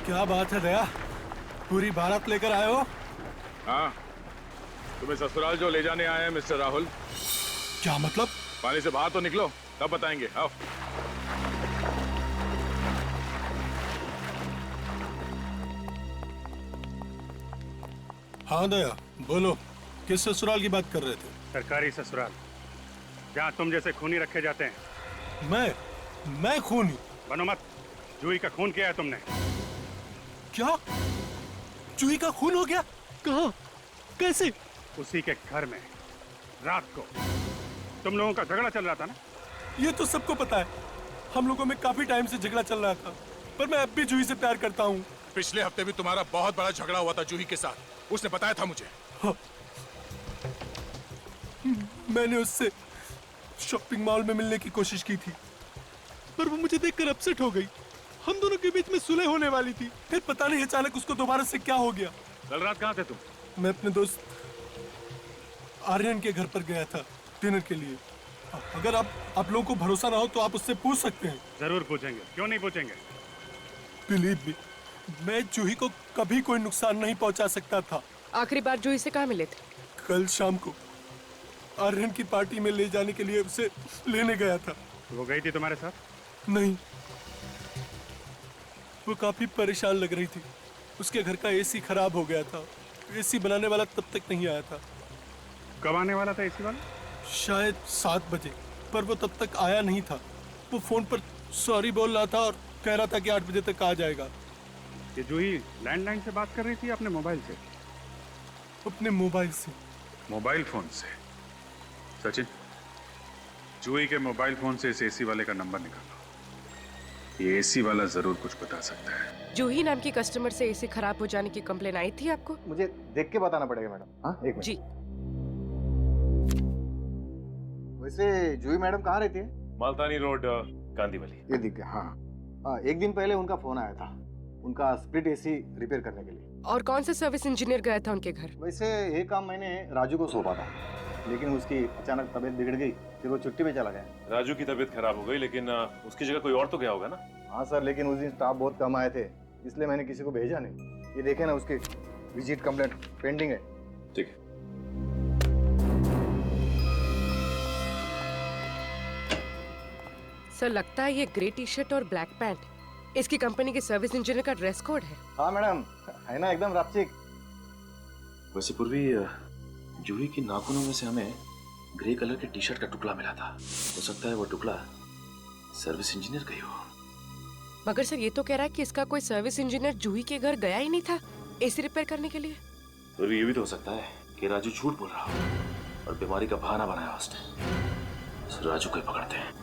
क्या बात है दया, पूरी बारात लेकर आए हो? हाँ, तुम्हें ससुराल जो ले जाने आए हैं मिस्टर राहुल। क्या मतलब? पानी से बाहर तो निकलो, तब बताएंगे। आओ। हाँ दया, बोलो, किस ससुराल की बात कर रहे थे? सरकारी ससुराल, जहाँ तुम जैसे खूनी रखे जाते हैं। मैं खूनी? बनो मत, जूही का खून किया है तुमने। क्या? जूही का खून हो गया? कहाँ? कैसे? उसी के घर में रात को तुम लोगों का झगड़ा चल रहा था ना। ये तो सबको पता है, हम लोगों में काफी टाइम से झगड़ा चल रहा था, पर मैं अब भी जूही से प्यार करता हूँ। पिछले हफ्ते भी तुम्हारा बहुत बड़ा झगड़ा हुआ था जूही के साथ, उसने बताया था मुझे। हाँ। मैंने उससे शॉपिंग मॉल में मिलने की कोशिश की थी, पर वो मुझे देखकर अपसेट हो गई। हम दोनों के बीच में सुलह होने वाली थी, फिर पता नहीं अचानक उसको दोबारा से क्या हो गया। कल रात कहाँ थे तुम? मैं अपने दोस्त आर्यन के घर पर गया था डिनर के लिए। अगर आप लोगों को भरोसा ना हो तो आप उससे पूछ सकते हैं। जरूर पूछेंगे, क्यों नहीं पूछेंगे। बिलीव मी, मैं जूही को कभी कोई नुकसान नहीं पहुंचा सकता था। आखिरी बार जूही से कहाँ मिले थे? कल शाम को आर्यन की पार्टी में ले जाने के लिए उसे लेने गया था। वो गई थी तुम्हारे साथ? नहीं, वो काफी परेशान लग रही थी। उसके घर का एसी खराब हो गया था, एसी बनाने वाला तब तक नहीं आया था। कब आने वाला था एसी वाला? शायद 7 बजे, पर वो तब तक आया नहीं था। वो फोन पर सॉरी बोल रहा था और कह रहा था कि 8 बजे तक आ जाएगा। ये जूही लैंडलाइन से बात कर रही थी अपने मोबाइल से? अपने मोबाइल से। मोबाइल फोन से? सचिन, जूही के मोबाइल फोन से इस एसी वाले का नंबर निकालो। ये एसी वाला जरूर कुछ बता सकता है। जूही नाम की कस्टमर से एसी खराब हो जाने की कंप्लेन आई थी आपको? मुझे देख के बताना पड़ेगा मैडम। हाँ, एक मिनट। जी। वैसे जूही मैडम कहाँ रहती है? मालतानी रोड, गांधीवली। ये दिख गया। हाँ हाँ, एक दिन पहले उनका फोन आया था, उनका स्प्लिट एसी रिपेयर करने के लिए। और कौन सा सर्विस इंजीनियर गया था उनके घर? वैसे ये काम मैंने राजू को सौंपा था, लेकिन उसकी अचानक तबीयत बिगड़ गई, फिर वो छुट्टी पे चला गया। राजू की तबीयत खराब हो गई, लेकिन उसकी जगह कोई और तो गया होगा ना? हाँ सर, लेकिन उस दिन स्टाफ बहुत कम आए थे, इसलिए मैंने किसी को भेजा नहीं। ये देखे ना, उसकी विजिट कंप्लेंट पेंडिंग है। ठीक है। सर, लगता है ये ग्रे टी शर्ट और ब्लैक पैंट इसकी कंपनी के सर्विस इंजीनियर का ड्रेस कोड है। हाँ मैडम, है ना एकदम रापचिक। वैसे पूर्वी, जूही की नाखूनों में से हमें ग्रे कलर के टी शर्ट का टुकड़ा मिला था। हो सकता है वो टुकड़ा सर्विस इंजीनियर का ही हो। मगर सर, ये तो कह रहा है कि इसका कोई सर्विस इंजीनियर जूही के घर गया ही नहीं था एसी रिपेयर करने के लिए। और ये भी तो हो सकता है कि राजू झूठ बोल रहा हो और बीमारी का बहाना बनाया उसने। तो राजू को ही पकड़ते हैं।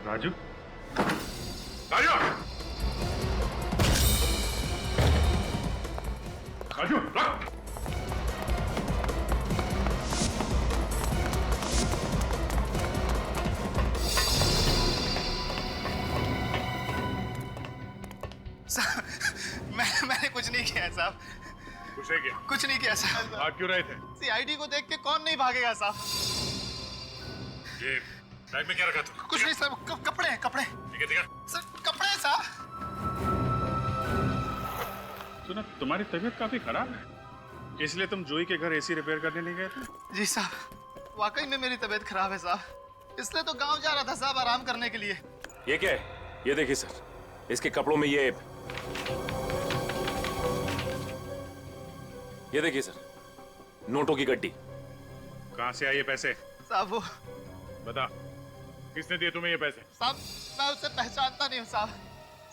राजू? राजू! राजू, रुक! मैंने कुछ नहीं किया साहब। कुछ नहीं किया? कुछ नहीं किया साहब। भाग क्यों रहे थे? सीआईडी को देख के कौन नहीं भागेगा साहब। ये बैग में क्या रखा था? कुछ नहीं साहब, कपड़े हैं, कपड़े। ठीक है, सर, कपड़े हैं साहब। सुना, तुम्हारी तबीयत काफी खराब है, इसलिए तुम जूही के घर एसी रिपेयर करने नहीं गए थे? जी साहब, वाकई में मेरी तबीयत खराब है साहब, इसलिए तो गांव जा रहा था साहब आराम करने के लिए। ये क्या है? ये देखिए सर, इसके कपड़ों में ये देखिए सर, नोटों की गड्डी। कहाँ से आए ये पैसे? साहब वो, बता, किसने दिए तुम्हें ये पैसे? साहब मैं उसे पहचानता नहीं हूँ साहब।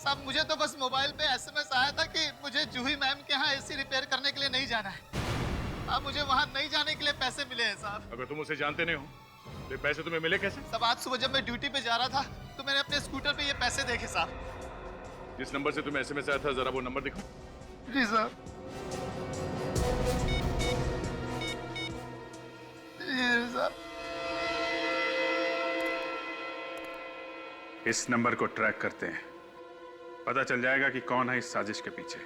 साहब मुझे तो बस मोबाइल पे एसएमएस आया था कि मुझे जूही मैम के यहाँ एसी रिपेयर करने के लिए नहीं जाना है। अब मुझे वहाँ नहीं जाने के लिए पैसे मिले हैं साहब। अगर तुम उसे जानते नहीं हो तो पैसे तुम्हें मिले कैसे? साहब आज सुबह जब मैं ड्यूटी पे जा रहा था तो मैंने अपने स्कूटर पे ये पैसे देखे साहब। जिस नंबर से तुम्हें एसएमएस आया था, जरा वो नंबर दिखाओ। जी साहब। ये साहब, इस नंबर को ट्रैक करते हैं, पता चल जाएगा कि कौन है इस साजिश के पीछे।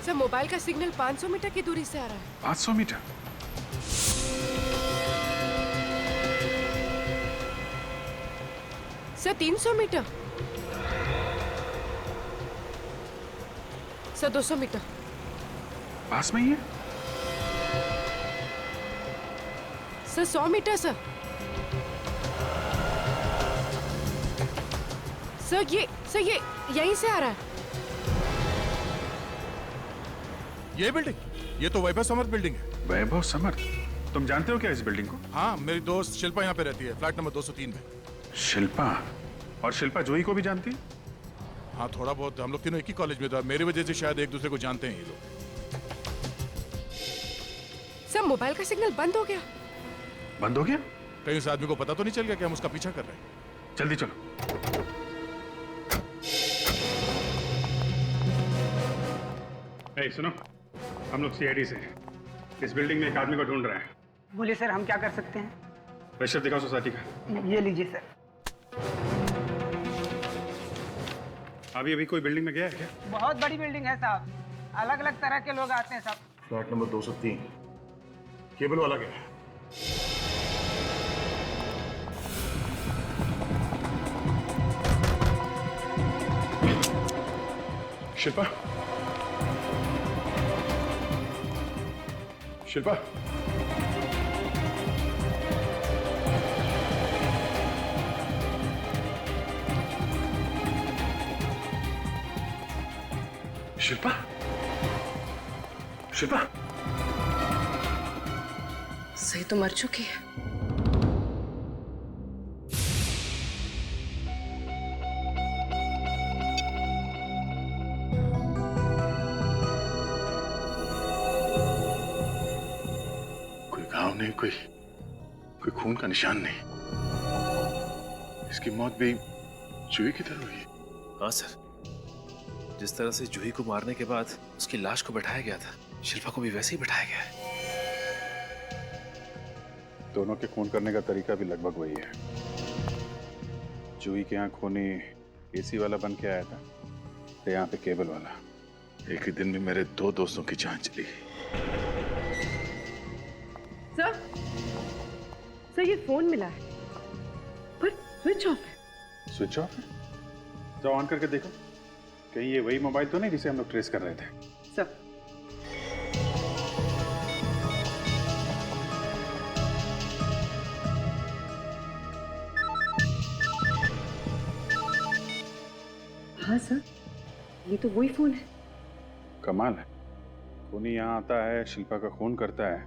सर मोबाइल का सिग्नल 500 मीटर की दूरी से आ रहा है। 500 metre? Sir 300 metre. Sir 200 metre. पास में ही है। Sir 100 metre sir. सर ये यहीं से आ रहा है। ये बिल्डिंग, ये तो वैभव समर्थ बिल्डिंग है। वैभव समर्थ? तुम जानते हो क्या इस बिल्डिंग को? हाँ, मेरी दोस्त शिल्पा यहाँ पे रहती है, फ्लैट नंबर 203 में। शिल्पा? और शिल्पा जूही को भी जानती है? हाँ, थोड़ा बहुत। हम लोग तीनों एक ही कॉलेज में था, मेरी वजह से शायद एक दूसरे को जानते हैं ये लोग। सर मोबाइल का सिग्नल बंद हो गया। बंद हो गया? कहीं उस आदमी को पता तो नहीं चल गया कि हम उसका पीछा कर रहे हैं? जल्दी चलो। ए, सुनो, हम लोग सीआईडी से हैं। इस बिल्डिंग में एक आदमी को ढूंढ रहे हैं। बोलिए सर, हम क्या कर सकते हैं? रजिस्टर दिखाओ सोसाइटी का। ये लीजिए सर। अभी अभी कोई बिल्डिंग में गया है क्या? बहुत बड़ी बिल्डिंग है साहब, अलग अलग तरह के लोग आते हैं साहब। फ्लैट नंबर 203, केबल वाला गया है। शिल्पा, शिल्पा, शिल्पा, शिल्पा, सही तो मर चुकी है। कोई घाव नहीं, कोई खून का निशान नहीं। इसकी मौत भी जूही की तरह हुई है। हाँ सर, जिस तरह से जूही को मारने के बाद उसकी लाश को बैठाया गया था, शिल्पा को भी वैसे ही बैठाया गया है। दोनों के खून करने का तरीका भी लगभग वही है। जूही के यहाँ खूनी एसी वाला बन के आया था, तो यहाँ पे केबल वाला। एक ही दिन में मेरे 2 दोस्तों की जान चली। सर ये फोन मिला है पर स्विच ऑफ है। स्विच ऑफ है? तो ऑन करके देखो, कहीं ये वही मोबाइल तो नहीं जिसे हम लोग ट्रेस कर रहे थे? सर हाँ सर, ये तो वही फोन है। कमाल है, खूनी यहाँ आता है, शिल्पा का खून करता है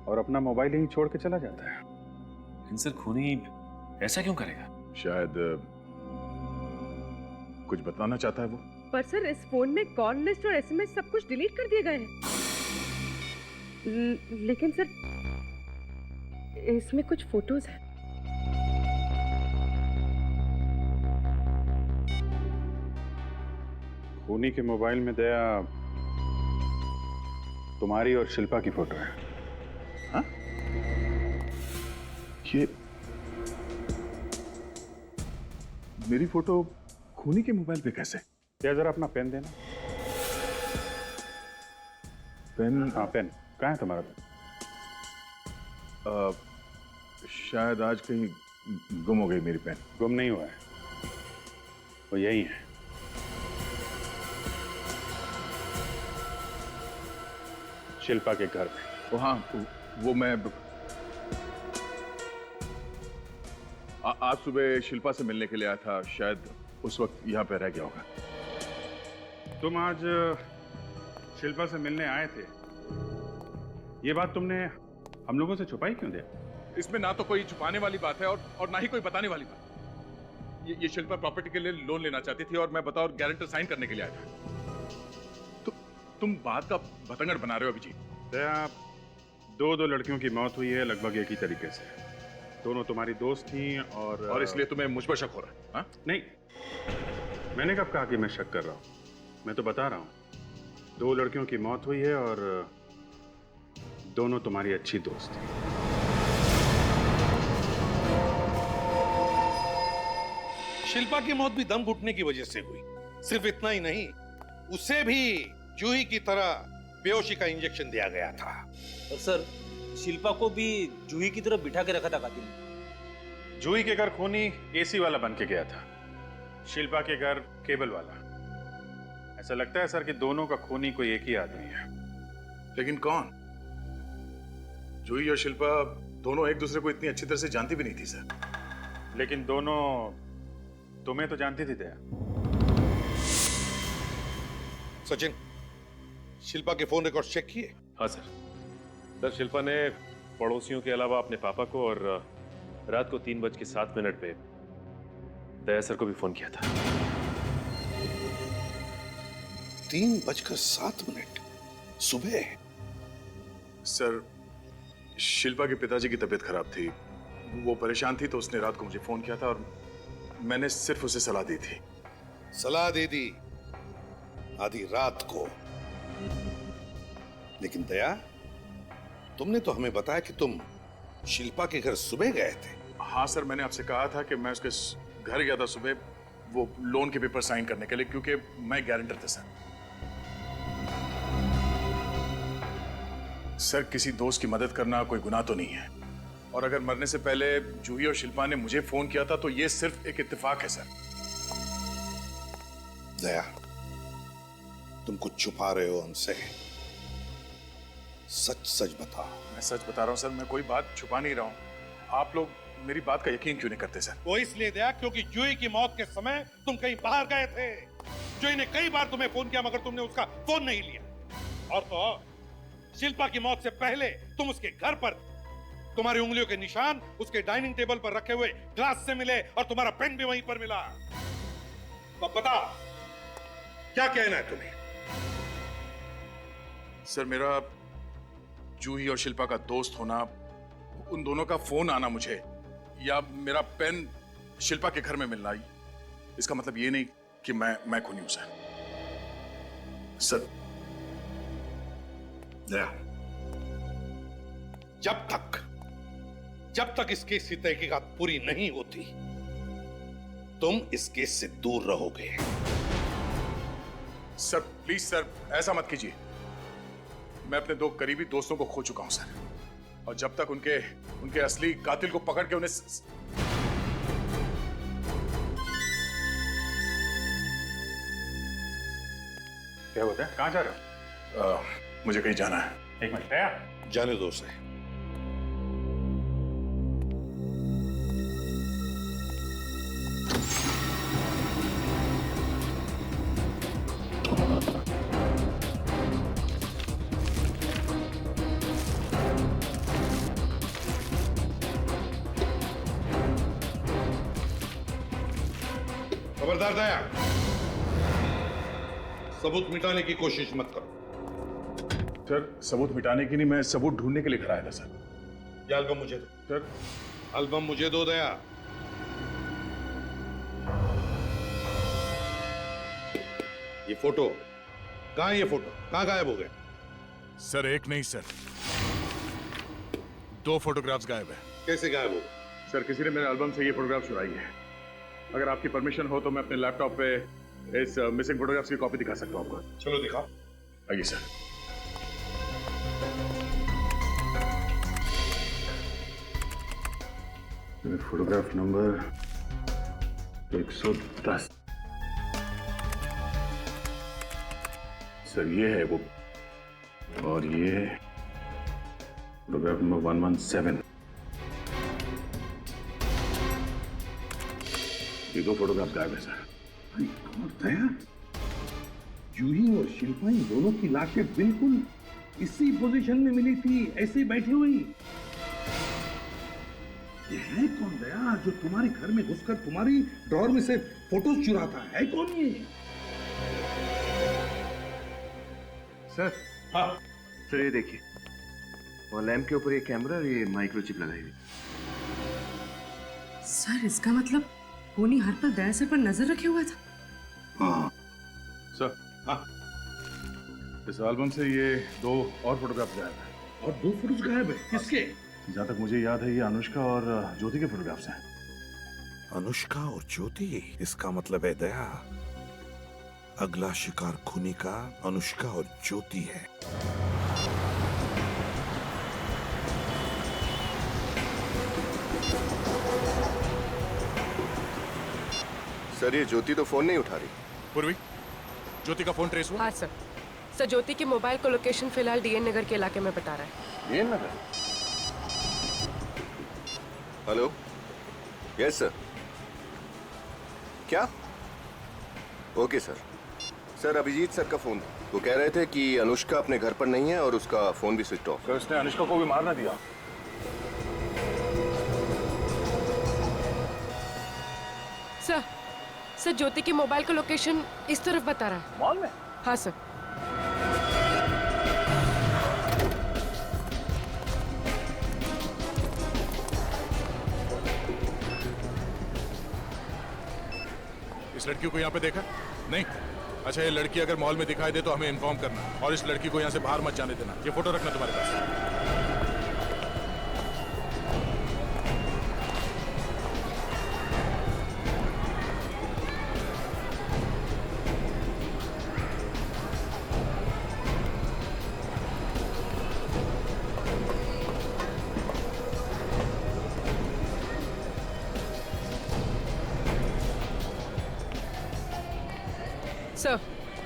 और अपना मोबाइल यहीं छोड़ के चला जाता है। लेकिन सर खूनी ऐसा क्यों करेगा? शायद कुछ बताना चाहता है वो। पर सर इस फोन में कॉल लिस्ट और एसएमएस सब कुछ डिलीट कर दिए गए हैं। लेकिन सर इसमें कुछ फोटोज हैं। खूनी के मोबाइल में दया तुम्हारी और शिल्पा की फोटो है। हाँ? ये मेरी फोटो खूनी के मोबाइल पे कैसे? क्या जरा अपना पेन देना। पेन? हाँ पेन कहाँ है तुम्हारा पेन? शायद आज कहीं गुम हो गई मेरी पेन। गुम नहीं हुआ है, वो यही है। शिल्पा के घर में। वो हाँ, वो मैं आज सुबह शिल्पा से मिलने के लिए आया था, शायद उस वक्त यहाँ पे रह गया होगा। तुम आज शिल्पा से मिलने आए थे, ये बात तुमने हम लोगों से छुपाई क्यों दिया? इसमें ना तो कोई छुपाने वाली बात है और ना ही कोई बताने वाली बात। ये शिल्पा प्रॉपर्टी के लिए लोन लेना चाहती थी और मैं बतौर गारंटर साइन करने के लिए आया था। तो तुम बात का भतंगड़ बना रहे हो अभिजीत। दया, दो लड़कियों की मौत हुई है लगभग एक ही तरीके से। दोनों तुम्हारी दोस्त थी और इसलिए तुम्हें मुझ पर शक हो रहा है? हाँ? नहीं, मैंने कब कहा कि मैं शक कर रहा हूं? मैं तो बता रहा हूं, 2 लड़कियों की मौत हुई है और दोनों तुम्हारी अच्छी दोस्त थी। शिल्पा की मौत भी दम घुटने की वजह से हुई। सिर्फ इतना ही नहीं, उसे भी जूही की तरह बेहोशी का इंजेक्शन दिया गया था। और सर, शिल्पा को भी जूही की तरफ बिठा के रखा था कातिल ने। जूही के घर खूनी एसी वाला बन के गया था, शिल्पा के घर केबल वाला। ऐसा लगता है सर कि दोनों का खूनी कोई एक ही आदमी है। लेकिन कौन? जूही और शिल्पा दोनों एक दूसरे को इतनी अच्छी तरह से जानती भी नहीं थी सर। लेकिन दोनों तुम्हें तो जानती थी दया। सचिन, शिल्पा के फोन रिकॉर्ड चेक किए? हाँ सर। सर, शिल्पा ने पड़ोसियों के अलावा अपने पापा को और रात को 3:07 पे दया सर को भी फोन किया था। 3:07 सुबह? सर, शिल्पा के पिताजी की तबीयत खराब थी, वो परेशान थी, तो उसने रात को मुझे फोन किया था और मैंने सिर्फ उसे सलाह दी थी। सलाह दे दी आधी रात को। लेकिन दया, तुमने तो हमें बताया कि तुम शिल्पा के घर सुबह गए थे। हाँ सर, मैंने आपसे कहा था कि मैं उसके घर गया था सुबह, वो लोन के पेपर साइन करने के लिए, क्योंकि मैं गारंटर था सर। सर, किसी दोस्त की मदद करना कोई गुनाह तो नहीं है, और अगर मरने से पहले जूही और शिल्पा ने मुझे फोन किया था तो ये सिर्फ एक इत्तेफाक है सर। दया, तुम कुछ छुपा रहे हो हमसे। सच सच बताओ। मैं सच बता रहा हूँ सर, मैं कोई बात छुपा नहीं रहा हूँ। आप लोग मेरी बात का यकीन क्यों नहीं करते सर? वो इसलिए दया क्योंकि जूही की मौत के समय तुम कहीं बाहर गए थे। जूही ने कई बार तुम्हें फोन किया मगर तुमने उसका फोन नहीं लिया। और तो शिल्पा की मौत से पहले तुम उसके घर पर, तुम्हारी उंगलियों के निशान उसके डाइनिंग टेबल पर रखे हुए ग्लास से मिले और तुम्हारा पेन भी वहीं पर मिला। तो बता, क्या कहना है तुम्हें? सर, मेरा जूही और शिल्पा का दोस्त होना, उन दोनों का फोन आना मुझे, या मेरा पेन शिल्पा के घर में मिलना, इसका मतलब ये नहीं कि मैं खूनी हूं सर। सर, दया, जब तक इस केस की तहकीकात पूरी नहीं होती, तुम इस केस से दूर रहोगे। सर प्लीज सर, ऐसा मत कीजिए। मैं अपने 2 करीबी दोस्तों को खो चुका हूं सर, और जब तक उनके असली कातिल को पकड़ के उन्हें क्या होता है? कहां जा रहे हो? मुझे कहीं जाना है। एक मिनट, दया, जाने दो उसे। खबरदार दया, सबूत मिटाने की कोशिश मत करो। सर, सबूत मिटाने की नहीं, मैं सबूत ढूंढने के लिए घर आया था सर। ये एल्बम मुझे दो। सर, एल्बम मुझे दो दया। ये फोटो कहां है? ये फोटो कहां गायब हो गए? सर, एक नहीं सर, 2 फोटोग्राफ्स गायब है। कैसे गायब हो गए? सर, किसी ने मेरे एल्बम से ये फोटोग्राफ चुराई है। अगर आपकी परमिशन हो तो मैं अपने लैपटॉप पे इस मिसिंग फोटोग्राफ्स की कॉपी दिखा सकता हूँ आपको। चलो दिखाओ। आइए सर। Photograph number 110। सर, ये है वो, और ये फोटोग्राफ नंबर 117। ये 2 फोटोग्राफ गायब है सर। दया, जूही और शिल्पा इन दोनों की लाशें बिल्कुल इसी पोजीशन में मिली थी, ऐसे बैठी हुई। ये है कौन दया जो तुम्हारे घर में घुसकर तुम्हारी ड्रॉर में से फोटोज चुराता है? कौन ये? सर, हाँ सर ये देखिए, और लैंप के ऊपर ये कैमरा और ये माइक्रोचिप लगाई हुई। सर, इसका मतलब खूनी हर पल दया सर पर नजर रखे हुआ था। हाँ सर, हाँ, इस एल्बम से ये 2 और फोटोग्राफ गायब है। और 2 फोटोज गायब है? किसके? जहाँ तक मुझे याद है ये अनुष्का और ज्योति के फोटोग्राफ्स हैं। अनुष्का और ज्योति, इसका मतलब है दया। अगला शिकार खूनी का अनुष्का और ज्योति है। सर ये ज्योति तो फोन नहीं उठा रही। पूर्वी, ज्योति का फोन ट्रेस हुआ? हाँ सर। सर ज्योति के मोबाइल को लोकेशन फिलहाल डीएन नगर के इलाके में बता रहा है। D N Nagar? Hello, yes sir. क्या? Okay sir. Sir Abhijeet sir का फोन, वो कह रहे थे कि अनुष्का अपने घर पर नहीं है और उसका फोन भी स्विच ऑफ। तो उसने अनुष्का को भी मारना दिया। सर ज्योति के मोबाइल का लोकेशन इस तरफ बता रहा है। मॉल में? हाँ सर। इस लड़की को यहाँ पे देखा नहीं? अच्छा, ये लड़की अगर मॉल में दिखाई दे तो हमें इन्फॉर्म करना, और इस लड़की को यहाँ से बाहर मत जाने देना। ये फोटो रखना तुम्हारे पास।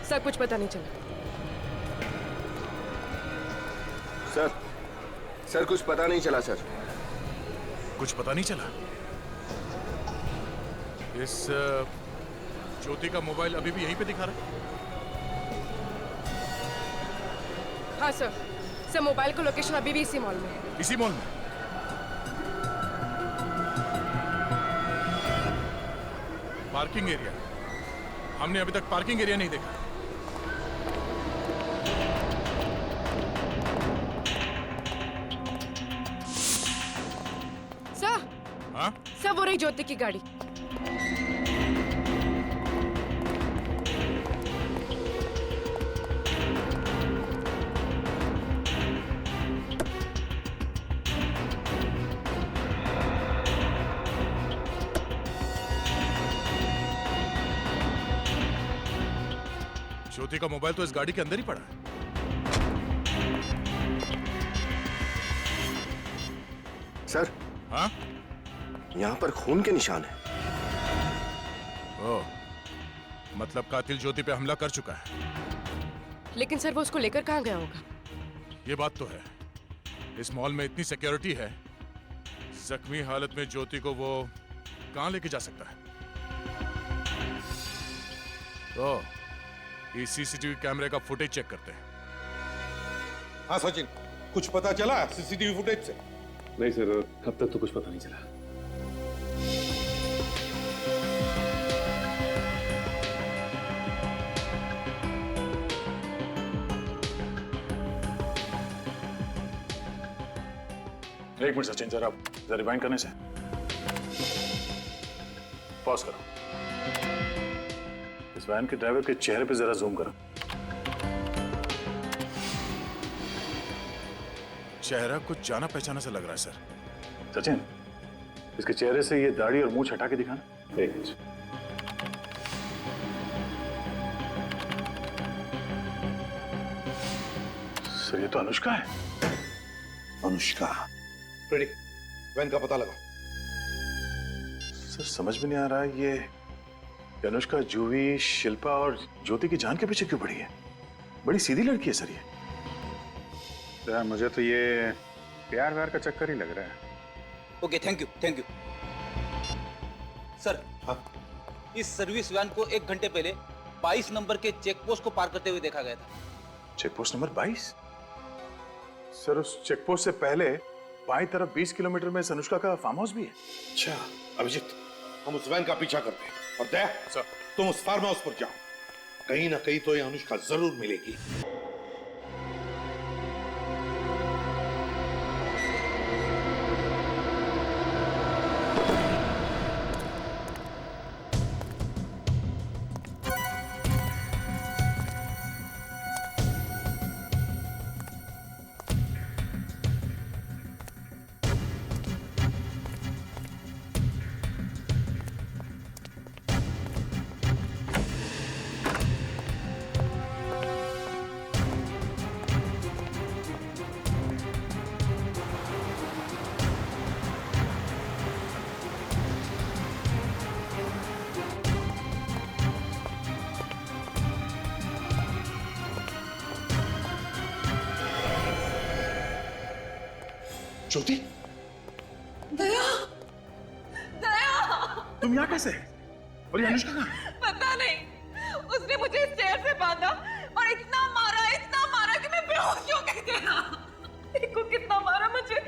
सर कुछ पता नहीं चला। सर कुछ पता नहीं चला सर। कुछ पता नहीं चला? इस ज्योति का मोबाइल अभी भी यहीं पे दिखा रहा है? हाँ सर मोबाइल का लोकेशन अभी भी इसी मॉल में है। इसी मॉल में? Parking area? हमने अभी तक पार्किंग एरिया नहीं देखा। सर वो रही ज्योति की गाड़ी। ज्योति का मोबाइल तो इस गाड़ी के अंदर ही पड़ा है। सर। हाँ? यहाँ पर खून के निशान है। ओह, मतलब कातिल ज्योति पे हमला कर चुका है। लेकिन सर वो उसको लेकर कहाँ गया होगा? ये बात तो है, इस मॉल में इतनी सिक्योरिटी है, जख्मी हालत में ज्योति को वो कहाँ लेके जा सकता है? तो ये सीसीटीवी कैमरे का फुटेज चेक करते हैं। हाँ सचिन, कुछ पता चला सीसीटीवी फुटेज से? नहीं सर, अब तक तो कुछ पता नहीं चला। एक मिनट सचिन, जरा रिवाइंड करने से पॉज करो। इस वैन के ड्राइवर के चेहरे पे जरा जूम करो। चेहरा कुछ जाना पहचाना सा लग रहा है सर। सचिन, इसके चेहरे से ये दाढ़ी और मूंछ हटा के दिखाना। एक मिनट। सर ये तो अनुष्का है। अनुष्का? रेडी, वैन का पता लगा। सर समझ में नहीं आ रहा ये अनुष्का जूही, शिल्पा और ज्योति की जान के पीछे क्यों पड़ी है? बड़ी सीधी लड़की है सर ये। यार मुझे तो ये प्यार व्यार का चक्कर ही लग रहा है। Okay, thank you. सर, इस सर्विस वैन को 1 घंटे पहले 22 नंबर के चेक पोस्ट को पार करते हुए देखा गया था। Check post number 22? सर उस चेक पोस्ट से पहले बाईं तरफ 20 किलोमीटर में अनुष्का का फार्म हाउस भी है। अच्छा अभिजीत, हम उस वैन का पीछा करते हैं और दया सर, तुम उस फार्म हाउस पर जाओ। कहीं ना कहीं तो ये अनुष्का जरूर मिलेगी। ज्योति, दया, दया, तुम यहाँ कैसे? और ये अनुष्का कहाँ? पता नहीं, उसने मुझे इस चेयर से बांधा और इतना मारा कि मैं बेहोश हो गई थी। देखो कितना मारा मुझे।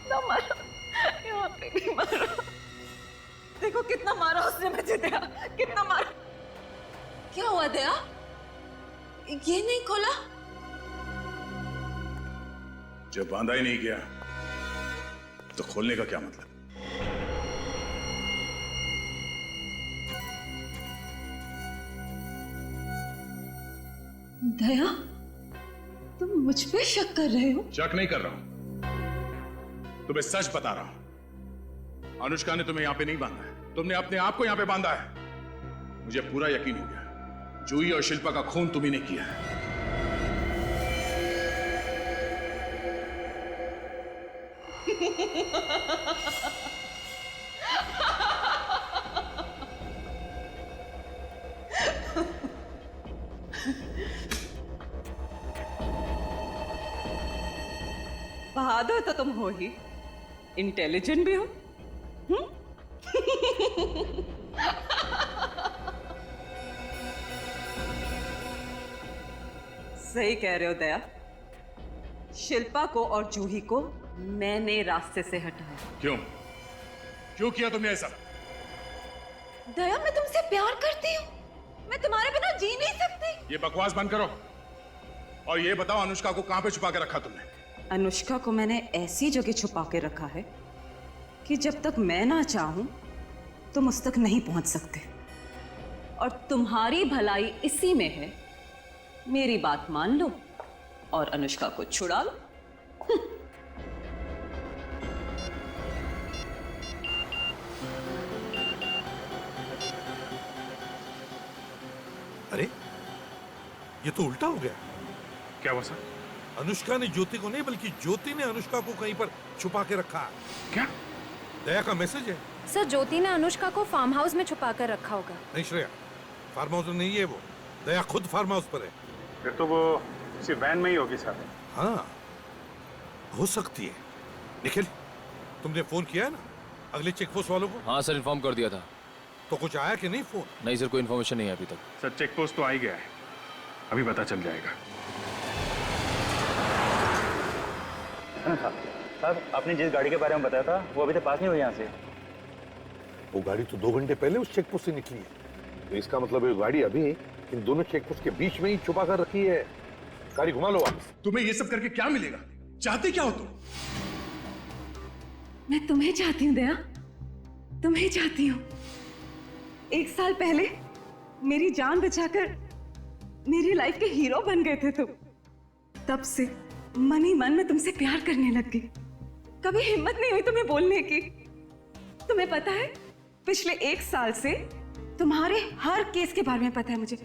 ना मारा, यहाँ पे भी मारा। देखो कितना मारा उसने मुझे, दया, कितना मारा। क्या हुआ दया? ये नहीं खोला? जब बांधा ही नहीं किया तो खोलने का क्या मतलब? दया, तुम मुझ पे शक कर रहे हो? शक नहीं कर रहा हूं, तुम्हें सच बता रहा हूं। अनुष्का ने तुम्हें यहां पे नहीं बांधा है, तुमने अपने आप को यहां पे बांधा है। मुझे पूरा यकीन हो गया, जूही और शिल्पा का खून तुम्ही ने किया है। बहादुर तो तुम हो ही, इंटेलिजेंट भी हो। सही कह रहे हो दया, शिल्पा को और जूही को मैंने रास्ते से हटाया। क्यों किया तुमने ऐसा? दया, मैं तुमसे प्यार करती हूँ, मैं तुम्हारे बिना जी नहीं सकती। ये बकवास बंद करो और ये बताओ, अनुष्का को कहां पे छुपा के रखा तुमने? अनुष्का को मैंने ऐसी जगह छुपा के रखा है कि जब तक मैं ना चाहूं तुम उस तक नहीं पहुंच सकते। और तुम्हारी भलाई इसी में है, मेरी बात मान लो और अनुष्का को छुड़ा लो। अरे ये तो उल्टा हो गया। क्या हुआ सर? अनुष्का ने ज्योति को नहीं बल्कि ज्योति ने अनुष्का को कहीं पर छुपा के रखा। क्या? दया का मैसेज है। सर, ज्योति ने अनुष्का को फार्म हाउस में छुपा कर रखा होगा। नहीं श्रेया, फार्म हाउस में नहीं है वो, दया खुद फार्म हाउस पर है। फिर तो वो किसी वैन में ही होगी सर। हाँ, हो सकती है। निखिल, तुमने फोन किया है ना अगले चेक पोस्ट वालों को? हाँ सर, इन्फॉर्म कर दिया था। तो कुछ आया कि नहीं फोन? नहीं सर, कोई इन्फॉर्मेशन नहीं है अभी तक। सर चेक पोस्ट तो आ ही गया है, अभी पता चल जाएगा। साहब, आपने जिस गाड़ी के बारे में बताया था वो अभी तक पास नहीं हुई यहाँ से। वो गाड़ी तो 2 घंटे पहले उस चेक पोस्ट से निकली है, तो इसका मतलब ये गाड़ी अभी इन दोनों चेक पोस्ट के बीच में ही छुपा कर रखी है। गाड़ी घुमा लो वापस। तुम्हें ये सब करके क्या मिलेगा? चाहते क्या हो तुम? मैं तुम्हें चाहती हूँ दया, तुम्हें चाहती हूँ। 1 साल पहले मेरी जान बचाकर मेरी लाइफ के हीरो बन गए थे तुम। तब से मन ही मन में तुमसे प्यार करने लग गई। कभी हिम्मत नहीं हुई तुम्हें बोलने की। तुम्हें पता है, पिछले 1 साल से तुम्हारे हर केस के बारे में पता है मुझे,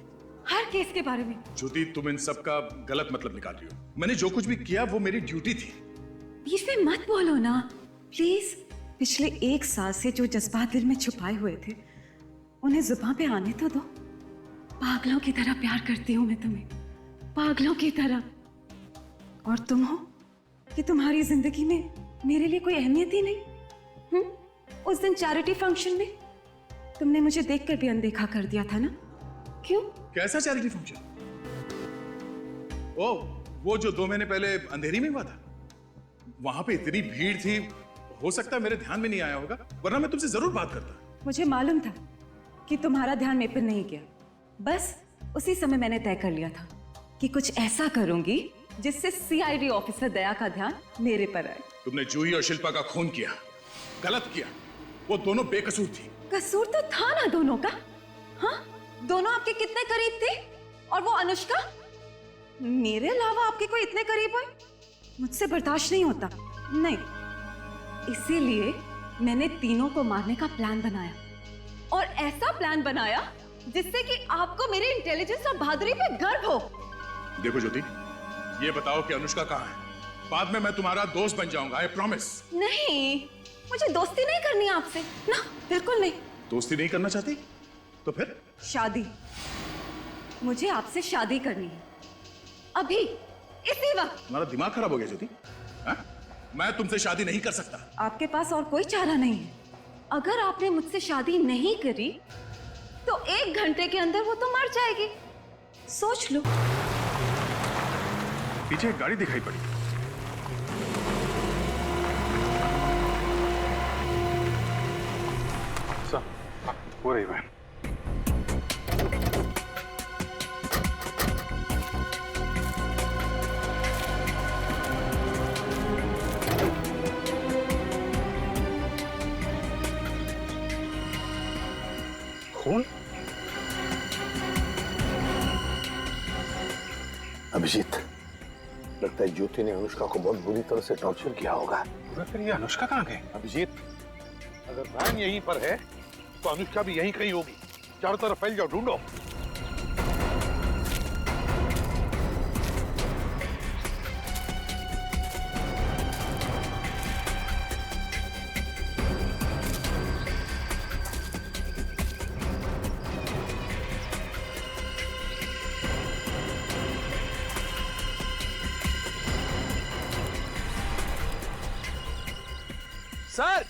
हर केस के बारे में। ज्योति, तुम इन सब का गलत मतलब निकाल रही हो। मैंने जो कुछ भी किया वो मेरी ड्यूटी थी। बीच में मत बोलो ना प्लीज। पिछले 1 साल से जो जज्बात दिल में छुपाए हुए थे उन्हें जुबान पे आने तो दो। पागलों की तरह प्यार करती हूँ मैं तुम्हें, पागलों की तरह। और तुम हो कि तुम्हारी जिंदगी में मेरे लिए कोई अहमियत ही नहीं। उस दिन चैरिटी फंक्शन में तुमने मुझे देखकर भी अनदेखा कर दिया था ना? क्यों? कैसा चैरिटी फंक्शन? ओ, वो जो 2 महीने पहले अंधेरी में हुआ था। वहां पे इतनी भीड़ थी, हो सकता है मेरे ध्यान में नहीं आया होगा, वरना मैं तुमसे जरूर बात करता। मुझे मालूम था कि तुम्हारा ध्यान मेरे पर नहीं गया। बस उसी समय मैंने तय कर लिया था कि कुछ ऐसा करूंगी जिससे सीआईडी ऑफिसर दया का ध्यान मेरे पर आए। तुमने जूही और शिल्पा का खून किया, गलत किया। वो दोनों बेकसूर थी। कसूर तो था ना दोनों का। हाँ, दोनों आपके कितने करीब थे? और वो अनुष्का मेरे अलावा आपके कोई इतने करीब हुए? मुझसे बर्दाश्त नहीं होता। नहीं, इसीलिए मैंने तीनों को मारने का प्लान बनाया, और ऐसा प्लान बनाया जिससे कि आपको मेरे इंटेलिजेंस और बहादुरी पे गर्व हो। देखो ज्योति, ये बताओ कि अनुष्का कहाँ है? बाद में मैं तुम्हारा दोस्त बन जाऊंगा, आई प्रॉमिस। नहीं, मुझे दोस्ती नहीं करनी आपसे ना, बिल्कुल नहीं। दोस्ती नहीं करना चाहती? तो फिर? शादी। मुझे आपसे शादी करनी है। अभी इसी वक्त। तुम्हारा दिमाग खराब हो गया ज्योति? हाँ? मैं तुमसे शादी नहीं कर सकता। आपके पास और कोई चारा नहीं है। अगर आपने मुझसे शादी नहीं करी तो 1 घंटे के अंदर वो तो मर जाएगी। सोच लो। पीछे एक गाड़ी दिखाई पड़ी। हो रही है। खून? अभिजीत, लगता है ज्योति ने अनुष्का को बहुत बुरी तरह से टॉर्चर किया होगा। फिर ये अनुष्का कहाँ गई? अभिजीत, अगर वैन यहीं पर है तो अनुष्का भी यहीं कहीं होगी। चारों तरफ फैल जाओ, ढूंढो। Sir,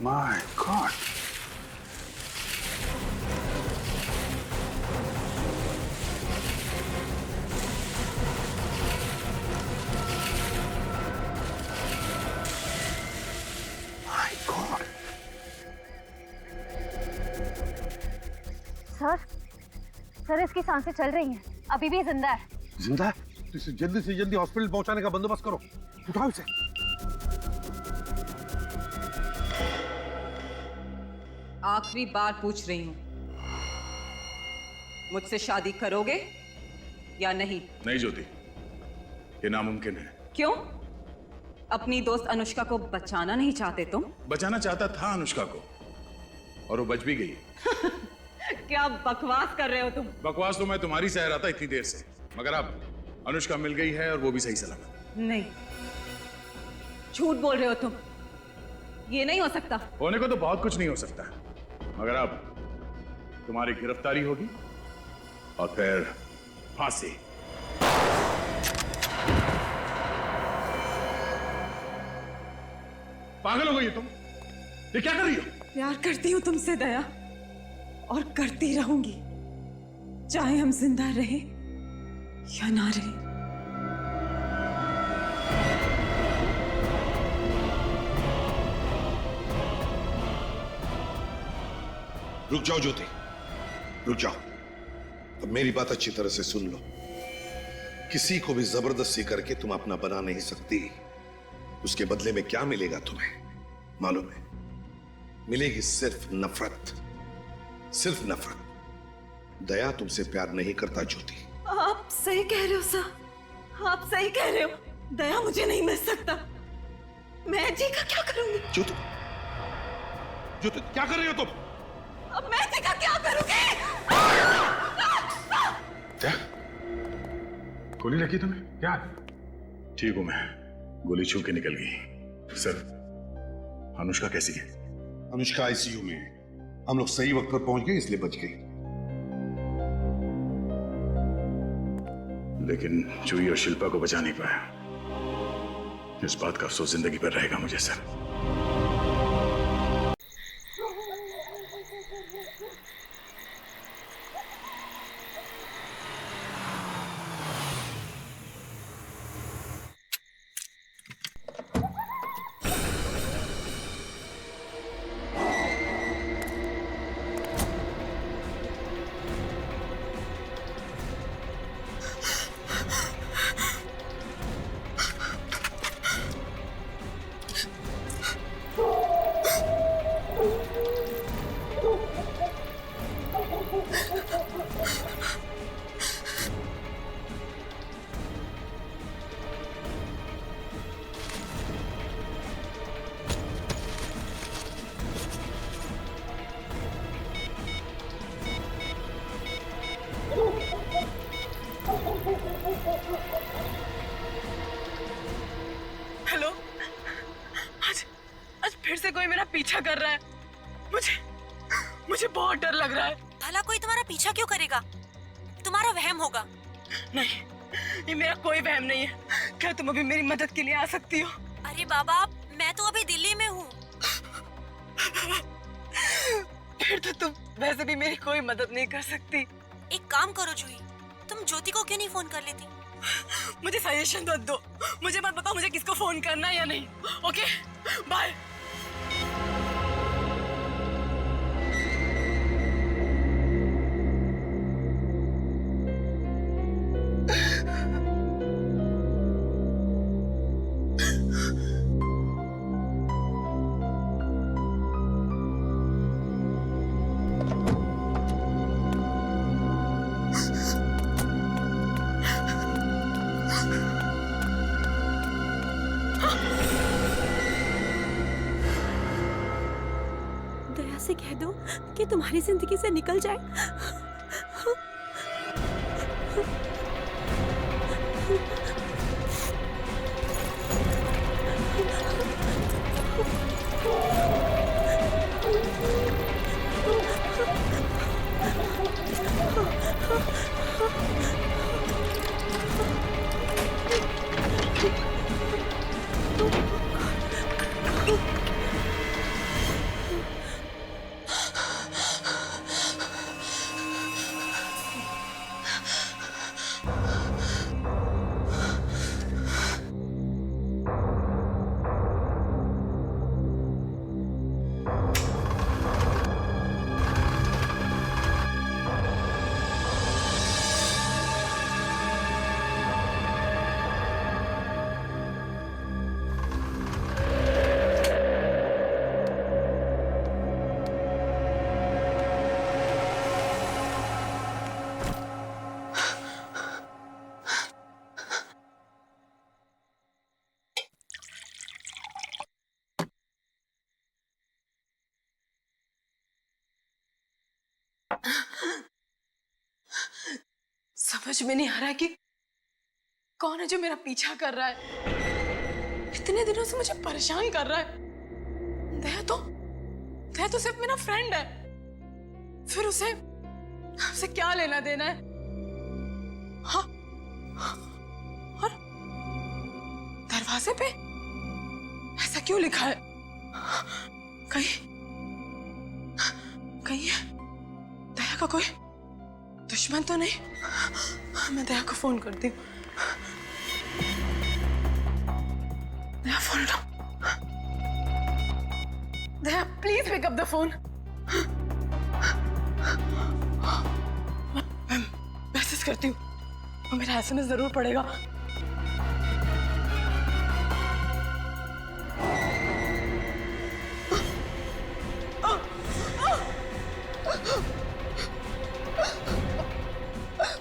My God. My God. Sir इसकी सांसें चल रही हैं, अभी भी जिंदा है। जिंदा है? तो इसे जल्दी से जल्दी हॉस्पिटल पहुंचाने का बंदोबस्त करो। उठाओ इसे। आखिरी बार पूछ रही हूँ, मुझसे शादी करोगे या नहीं? नहीं ज्योति, ये नामुमकिन है। क्यों? अपनी दोस्त अनुष्का को बचाना नहीं चाहते तुम? बचाना चाहता था अनुष्का को, और वो बच भी गई। क्या बकवास कर रहे हो तुम? बकवास तो मैं तुम्हारी सह रहा था इतनी देर से, मगर अब अनुष्का मिल गई है और वो भी सही सलामत। नहीं, झूठ बोल रहे हो तुम। ये नहीं हो सकता। होने को तो बहुत कुछ नहीं हो सकता, मगर अब तुम्हारी गिरफ्तारी होगी और फिर फांसी। पागल हो गई हो तुम? ये क्या कर रही हो? प्यार करती हूँ तुमसे दया, और करती रहूंगी, चाहे हम जिंदा रहे या ना रहे। रुक जाओ ज्योति, रुक जाओ। अब मेरी बात अच्छी तरह से सुन लो। किसी को भी जबरदस्ती करके तुम अपना बना नहीं सकती। उसके बदले में क्या मिलेगा तुम्हें मालूम है? मिलेगी सिर्फ नफरत, सिर्फ नफरत। दया तुमसे प्यार नहीं करता ज्योति। आप सही कह रहे हो सर, आप सही कह रहे हो। दया मुझे नहीं मिल सकता। मैं जी का क्या करूंगी? ज्योति, ज्योति क्या कर रही हो तुम? अब मैं जी का क्या करूंगी? क्या गोली लगी तुम्हें? क्या? ठीक हूं मैं, गोली छू के निकल गई। सर, अनुष्का कैसी है? अनुष्का आईसीयू में है। हम लोग सही वक्त पर पहुंच गए इसलिए बच गई। लेकिन जूही और शिल्पा को बचा नहीं पाया। इस बात का अफसोस जिंदगी भर रहेगा मुझे सर। हेलो, आज आज फिर से कोई मेरा पीछा कर रहा है। मुझे बहुत डर लग रहा है। भला कोई तुम्हारा पीछा क्यों करेगा? तुम्हारा वहम होगा। नहीं, ये मेरा कोई वहम नहीं है। क्या तुम अभी मेरी मदद के लिए आ सकती हो? अरे बाबा, मैं तो अभी दिल्ली में हूँ। फिर तो तुम वैसे भी मेरी कोई मदद नहीं कर सकती। एक काम करो जूही, तुम ज्योति को क्यों नहीं फोन कर लेती? मुझे सजेशन मत दो, मुझे मत बताओ मुझे किसको फोन करना है या नहीं। Okay, bye. दया से कह दो कि तुम्हारी जिंदगी से निकल जाए। समझ में नहीं आ रहा है कि कौन है जो मेरा पीछा कर रहा है। इतने दिनों से मुझे परेशान कर रहा है। दया तो सिर्फ मेरा फ्रेंड है। फिर उसे क्या लेना देना है? हाँ, और दरवाजे पे ऐसा क्यों लिखा है? कहीं दया का कोई दुश्मन तो नहीं? मैं दया को फोन करती हूँ। दया, फोन लो। Daya, please pick up the phone. मैं मैसेज करती हूँ और मेरा एसएमएस जरूर पड़ेगा।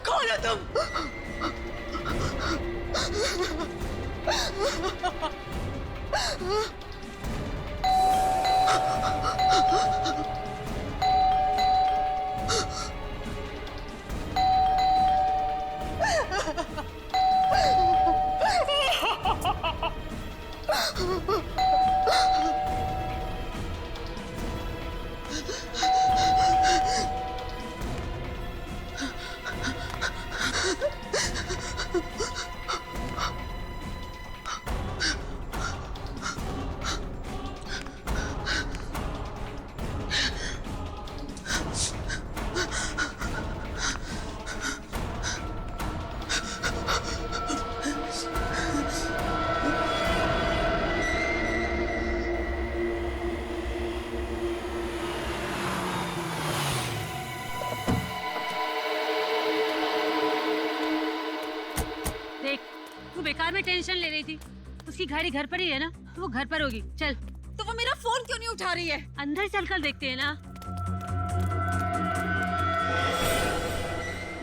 कौन है तुम? बेकार में टेंशन ले रही थी। उसकी गाड़ी घर पर ही है ना, तो वो घर पर होगी। चल। तो वो मेरा फोन क्यों नहीं उठा रही है? अंदर चलकर देखते हैं ना।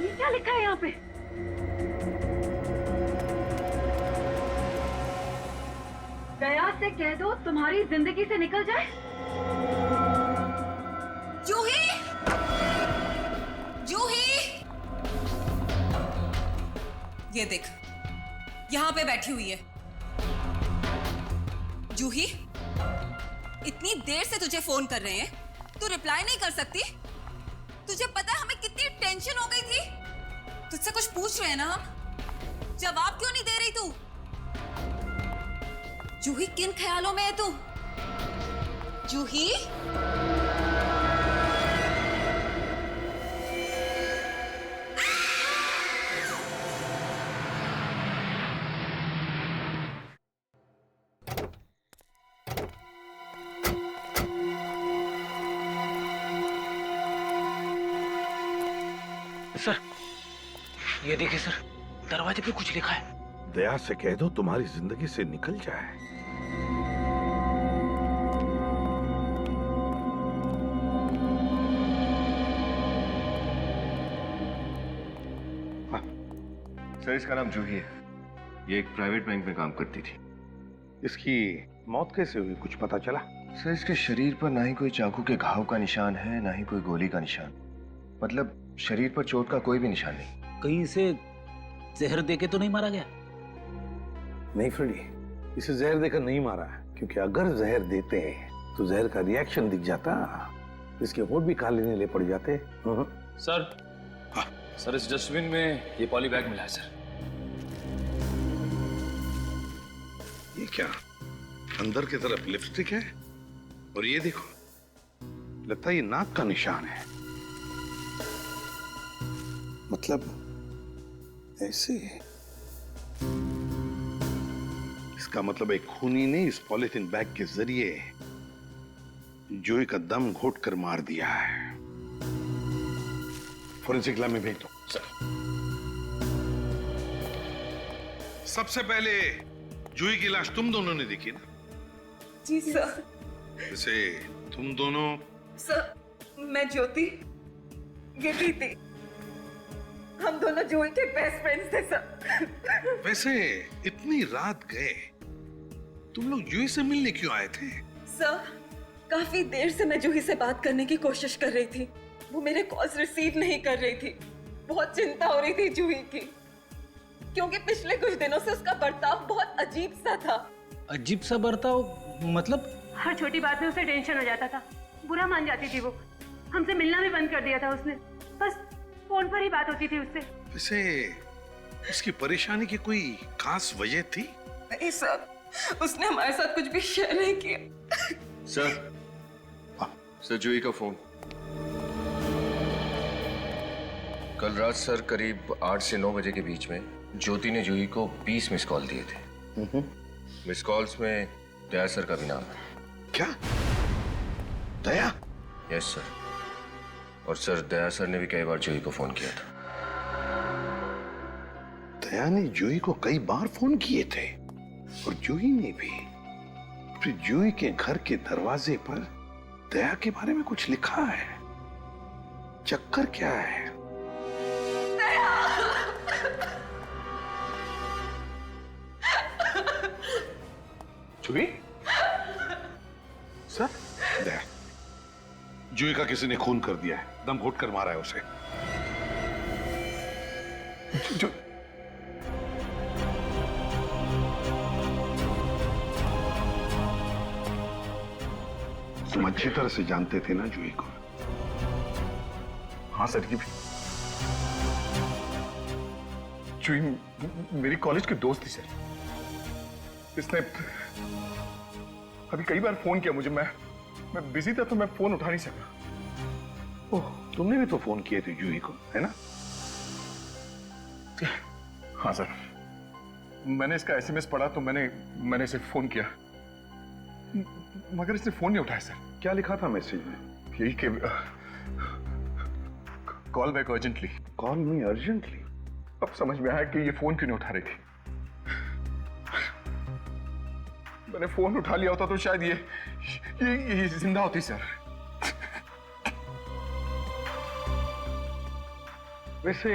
ये क्या लिखा है यहाँ पे? दया से कह दो तुम्हारी जिंदगी से निकल जाए। जूही, जूही, ये देख, यहां पे बैठी हुई है। जूही, इतनी देर से तुझे फोन कर रहे हैं तू रिप्लाई नहीं कर सकती? तुझे पता है हमें कितनी टेंशन हो गई थी? तुझसे कुछ पूछ रहे हैं ना हम, जवाब क्यों नहीं दे रही तू? जूही, किन ख्यालों में है तू? जूही? सर, ये देखिए सर, दरवाजे पे कुछ लिखा है। दया से कह दो तुम्हारी जिंदगी से निकल जाए। सर, इसका नाम जूही है। ये एक प्राइवेट बैंक में काम करती थी। इसकी मौत कैसे हुई, कुछ पता चला? सर, इसके शरीर पर ना ही कोई चाकू के घाव का निशान है, ना ही कोई गोली का निशान। मतलब शरीर पर चोट का कोई भी निशान नहीं। कहीं इसे जहर देके तो नहीं मारा गया? नहीं फ्रेडी, इसे जहर देकर नहीं मारा, क्योंकि अगर जहर देते हैं तो जहर का रिएक्शन दिख जाता, इसके होंठ भी काले नीले पड़ जाते। सर, सर इस डस्टबिन में ये पॉली बैग मिला है सर। ये क्या, अंदर की तरफ लिपस्टिक है, और ये देखो, लगता है ये नाक का निशान है। मतलब ऐसे, इसका मतलब एक खूनी ने इस पॉलिथीन बैग के जरिए जूही का दम घोट कर मार दिया है। फोरेंसिक लैब में भेज दो। सर, सबसे पहले जूही की लाश तुम दोनों ने देखी ना? जी सर। वैसे तुम दोनों? सर, मैं ज्योति, ये प्रीति, हम दोनों जूही के बेस्ट फ्रेंड्स थे सर। वैसे इतनी रात गए, तुम लोग जूही से मिलने क्यों आए थे? सर, काफी देर से मैं जूही से बात करने की कोशिश कर रही थी, वो मेरे कॉल्स रिसीव नहीं कर रही थी। बहुत चिंता हो रही थी जूही की, क्योंकि पिछले कुछ दिनों से उसका बर्ताव बहुत अजीब सा था। अजीब सा बर्ताव मतलब? हर छोटी बात में उसे टेंशन हो जाता था, बुरा मान जाती थी वो। हमसे मिलना भी बंद कर दिया था उसने, बस फोन पर ही बात होती थी उससे। वैसे उसकी परेशानी की कोई खास वजह थी? नहीं सर, उसने हमारे साथ कुछ भी शेयर नहीं किया। सर, जूही का फोन। कल रात सर करीब 8 से 9 बजे के बीच में ज्योति ने जूही को 20 मिस कॉल दिए थे। मिस कॉल्स में दया सर का भी नाम है। क्या? दया? Yes sir. और सर, दया सर ने भी कई बार जूही को फोन किया था। दया ने जूही को कई बार फोन किए थे, और जूही ने भी। फिर जूही के घर के दरवाजे पर दया के बारे में कुछ लिखा है। चक्कर क्या है? जूही? सर, दया, जूही का किसी ने खून कर दिया है, दम घोट कर मारा है उसे। जो तुम अच्छी तरह से जानते थे ना जूही को? हाँ सर, ये जूही मेरी कॉलेज की दोस्त थी सर। इसने अभी कई बार फोन किया मुझे, मैं बिजी था तो मैं फोन उठा नहीं सका। ओह, तुमने भी तो फोन किए थे जूही को, है ना? हाँ सर, मैंने इसका एसएमएस पढ़ा तो मैंने इसे फोन किया, मगर इसने फोन नहीं उठाया सर। क्या लिखा था मैसेज में? यही कि कॉल बैक अर्जेंटली। कॉल मी अर्जेंटली? अब समझ में आया कि ये फोन क्यों नहीं उठा रही थी। मैंने फोन उठा लिया होता तो शायद ये जिंदा होती सर। वैसे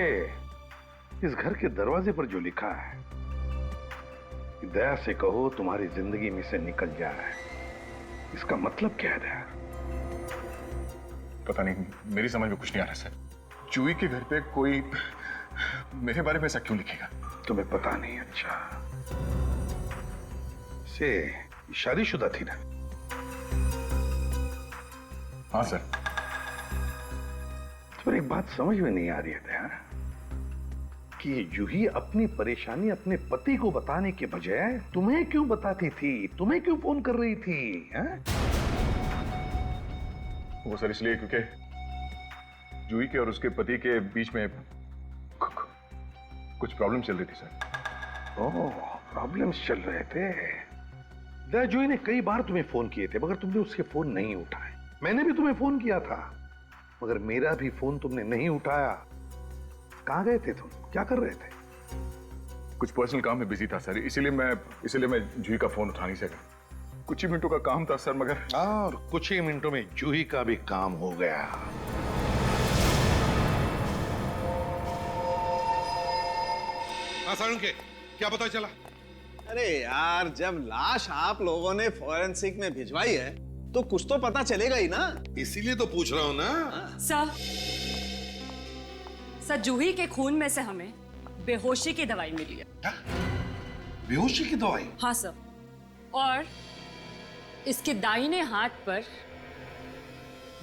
इस घर के दरवाजे पर जो लिखा है कि दया से कहो तुम्हारी जिंदगी में से निकल जाए, इसका मतलब क्या है दया? पता नहीं, मेरी समझ में कुछ नहीं आ रहा सर। जूही के घर पे कोई मेरे बारे में ऐसा क्यों लिखेगा? तुम्हें पता नहीं? अच्छा, से शादीशुदा थी ना? हाँ सर। पर एक बात समझ में नहीं आ रही है दया, कि जूही अपनी परेशानी अपने पति को बताने के बजाय तुम्हें क्यों बताती थी, तुम्हें क्यों फोन कर रही थी? हैं? वो सर इसलिए क्योंकि जूही के और उसके पति के बीच में कुछ प्रॉब्लम चल रही थी सर। ओह, प्रॉब्लम्स चल रहे थे। दया, जूही ने कई बार तुम्हें फोन किए थे मगर तुमने उसके फोन नहीं उठाए। मैंने भी तुम्हें फोन किया था मगर मेरा भी फोन तुमने नहीं उठाया। कहां गए थे तुम, क्या कर रहे थे? कुछ पर्सनल काम में बिजी था सर, इसीलिए मैं जूही का फोन उठा नहीं सका। कुछ ही मिनटों का काम था सर, मगर और कुछ ही मिनटों में जूही का भी काम हो गया। सारुण के क्या पता चला? अरे यार, जब लाश आप लोगों ने फॉरेंसिक में भिजवाई है तो कुछ तो पता चलेगा ही ना। इसीलिए तो पूछ रहा हूं ना। सर, जूही के खून में से हमें बेहोशी की दवाई मिली है। बेहोशी की दवाई? हाँ सर, और इसके दाहिने हाथ पर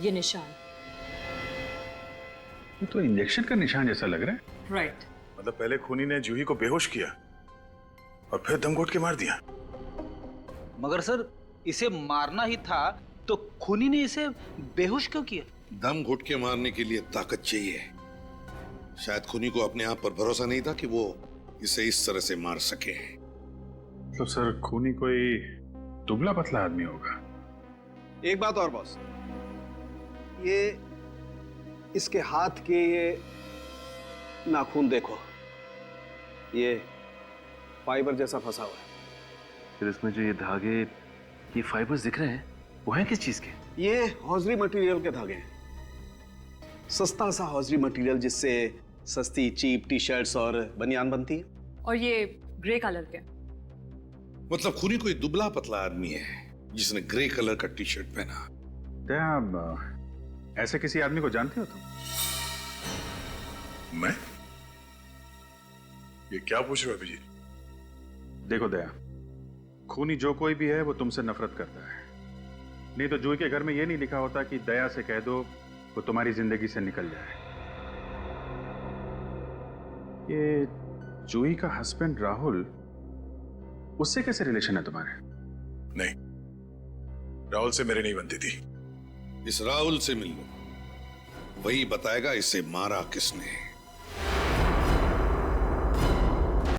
ये निशान। ये तो इंजेक्शन का निशान जैसा लग रहा है। राइट। मतलब पहले खूनी ने जूही को बेहोश किया और फिर दम घोट के मार दिया। मगर सर, इसे मारना ही था तो खूनी ने इसे बेहोश क्यों किया? दम घुट के मारने के लिए ताकत चाहिए। शायद खूनी को अपने आप पर भरोसा नहीं था कि वो इसे इस तरह से मार सके। तो सर, खूनी कोई दुबला पतला आदमी होगा। एक बात और बॉस, ये इसके हाथ के ये नाखून देखो, ये फाइबर जैसा फंसा हुआ है। फिर इसमें जो ये धागे, ये फाइबर्स दिख रहे हैं, वो हैं किस चीज के? ये हौजरी मटेरियल के धागे हैं। सस्ता सा हौजरी मटेरियल जिससे सस्ती चीप टी शर्ट्स और बनियान बनती है। और ये ग्रे कलर के। मतलब खूनी कोई दुबला पतला आदमी है जिसने ग्रे कलर का टी शर्ट पहना। दया, ऐसे किसी आदमी को जानते हो तुम? मैं? ये क्या पूछ रहे हो अभिजीत? देखो दया, खूनी जो कोई भी है वो तुमसे नफरत करता है। नहीं तो जूही के घर में ये नहीं लिखा होता कि दया से कह दो वो तुम्हारी जिंदगी से निकल जाए। ये जूही का हस्बैंड राहुल, उससे कैसे रिलेशन है तुम्हारे? नहीं, राहुल से मेरी नहीं बनती थी। इस राहुल से मिल लो, वही बताएगा इसे मारा किसने।